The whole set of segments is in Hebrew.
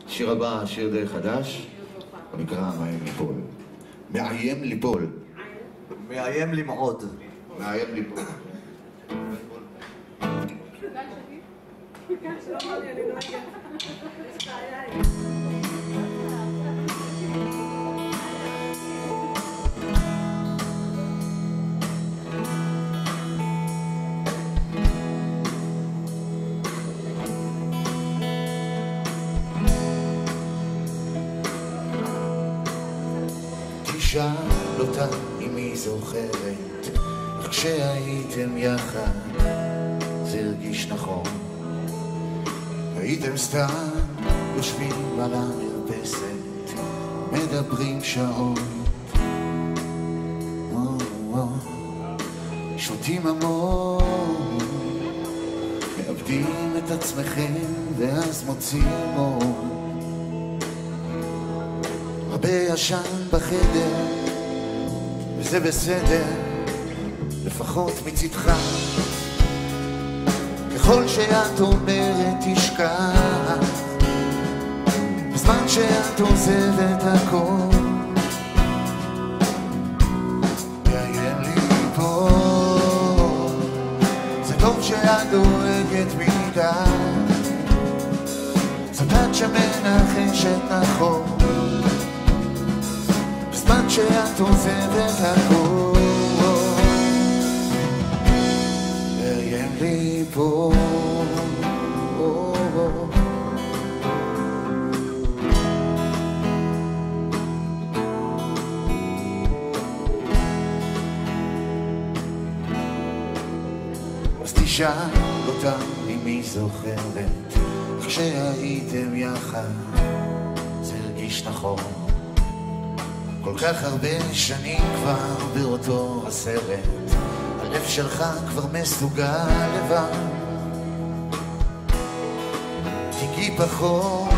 שיר הבא, שיר די חדש, הוא נקרא מאיים ליפול. מאיים ליפול. מאיים למעוד. מאיים ליפול. תשאל אותה אם היא זוכרת איך כשהייתם יחד זה הרגיש נכון. הייתם סתם יושבים על המרפסת מדברים שעות, שותים המון, מאבדים את עצמכם ואז מוצאים אור. הרבה ישן בחדר וזה בסדר, לפחות מצדך. ככל שאת אומרת תשכח, בזמן שאת עוזבת הכל מאיים ליפול. זה טוב שאת דואגת מדי, זאת את שמנחשת נכון, בזמן שאת עוזבת הכל מאיים ליפול. אז תשאל אותה אם היא זוכרת כשהייתם יחד זה הרגיש נכון. כל כך הרבה שנים כבר באותו הסרט, הלב שלך כבר מסוגל לבד. תיגעי פחות,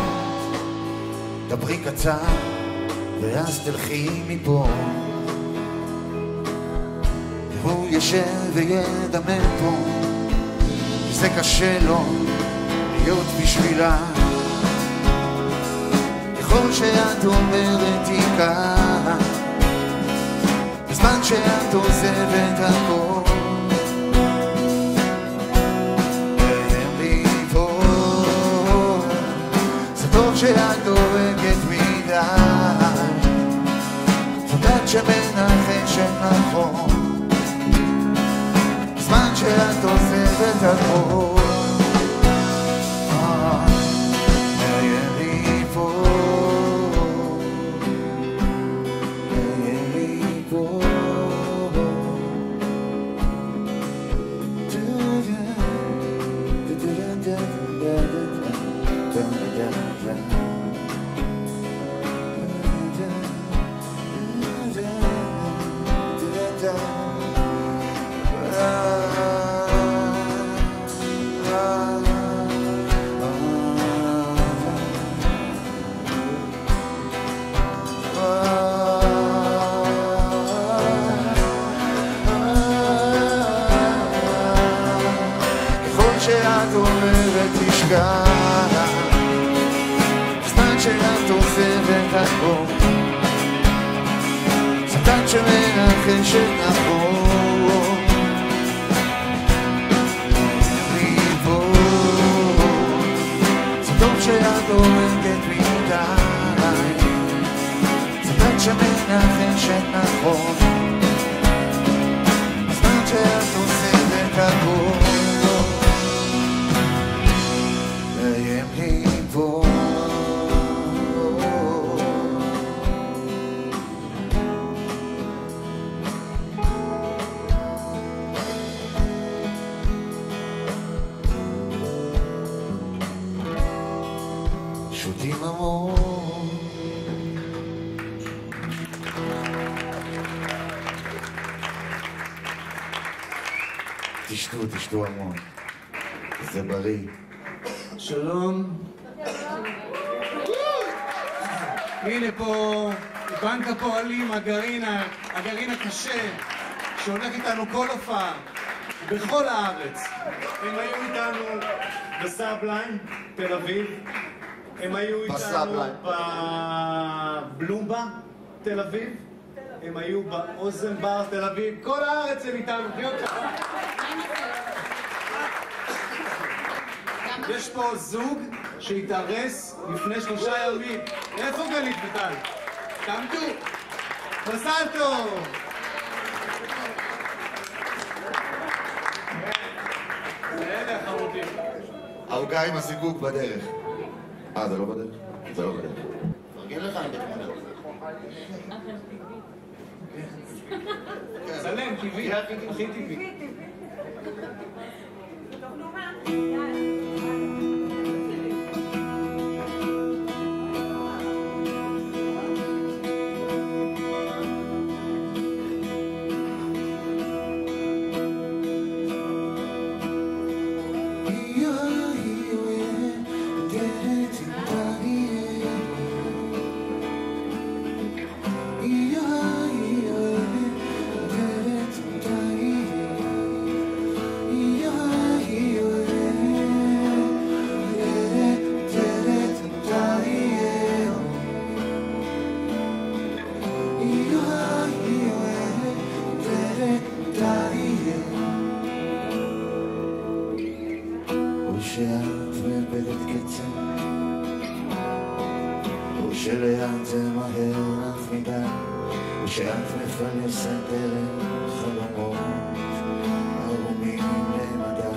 דברי קצר ואז תלכי מפה. והוא ישב וידמה פה, וזה קשה לו להיות בשבילה. ככל שאת אומרת תיקח, בזמן שאת עוזבת הכל מאיים ליפול. זה טוב שאת דואגת מדי, זאת את שמנחשת נכון, בזמן שאת עוזבת הכל שאת אומרת תשכח, בזמן שאת עוזבת הכל שטן שמנחשת נכון, ליפול. זה טוב שאת דואגת מדי, שטן שמנחשת נכון, בזמן שאת עוזבת הכל מאיים ליפול. שותים המון, תשתו המון, זה בריא. שלום. הנה פה בנק הפועלים, הגרעין הקשה שהולך איתנו כל הופעה בכל הארץ. הם היו איתנו בסאבליין, תל אביב, הם היו איתנו בבלומבה, תל אביב. הם היו באוזן בר, תל אביב. כל הארץ הם איתנו. יש פה זוג שהתארס לפני 3 ימים. איפה גלית וטל? קמתו? מזל טוב! אלה חמודים. העוגה עם הזיגוג בדרך. זה לא בדרך? זה לא בדרך. פרגן לך עם בתמונה. צלם, טבעי, הכי טבעי. שאת מאבדת קצב, או שלאט זה מהר לך מדי, או שאת מפלסת דרך חלומות ערומים למדי,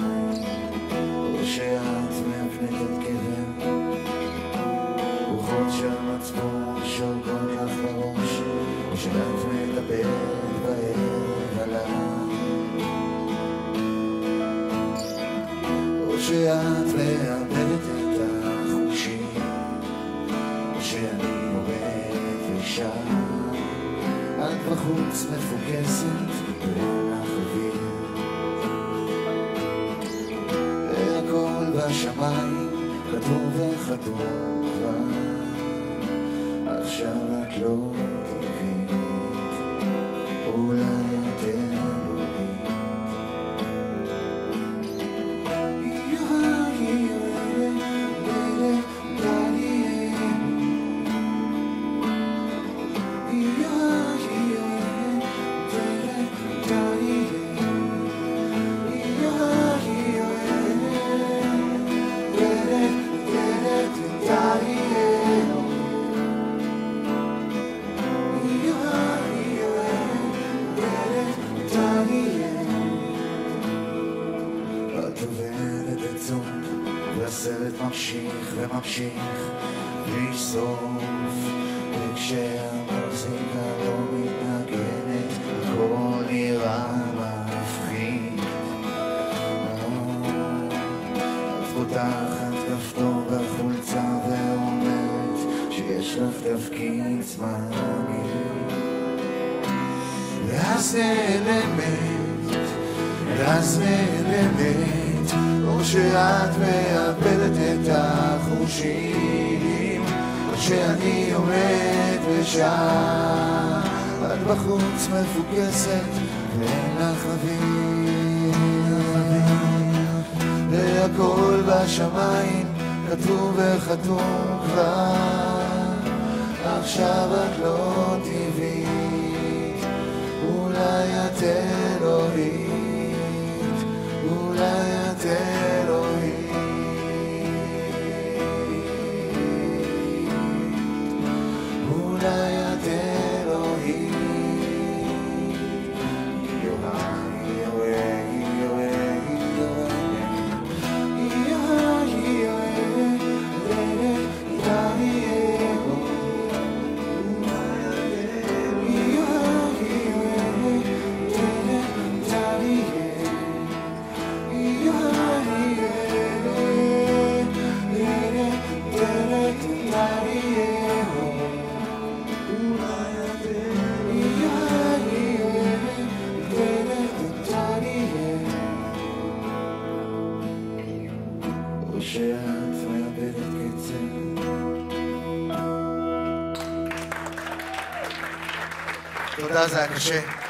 או שאת מאבדת קבר, רוחות של מצפון שולגות לך בראש, או שאת מדברת בערב עליי, שאת מאבדת את החושים, שאני עובד ושב, את בחוץ מפוקסת ולך אוויר, והכל בשמיים כתוב וחתום כבר, עכשיו את לא טבעית, אולי את אלוהית. והסרט ממשיך וממשיך בלי סוף, וכשהמוזיקה לא מתנגנת הכל נראה מפחיד. את פותחת כפתור בחולצה ואומרת שיש לך תפקיד זמני, ואז נעלמת, או שאת מאבדת את החושים, או שאני עומד ושם, את בחוץ מפוקסת ואין לך אוויר, והכל בשמיים כתוב וחתום כבר, עכשיו את לא טבעית, אולי את אלוהית, אולי את אלוהית, אולי את אלוהית. שאת מאבדת קצב. תודה, זה היה קשה.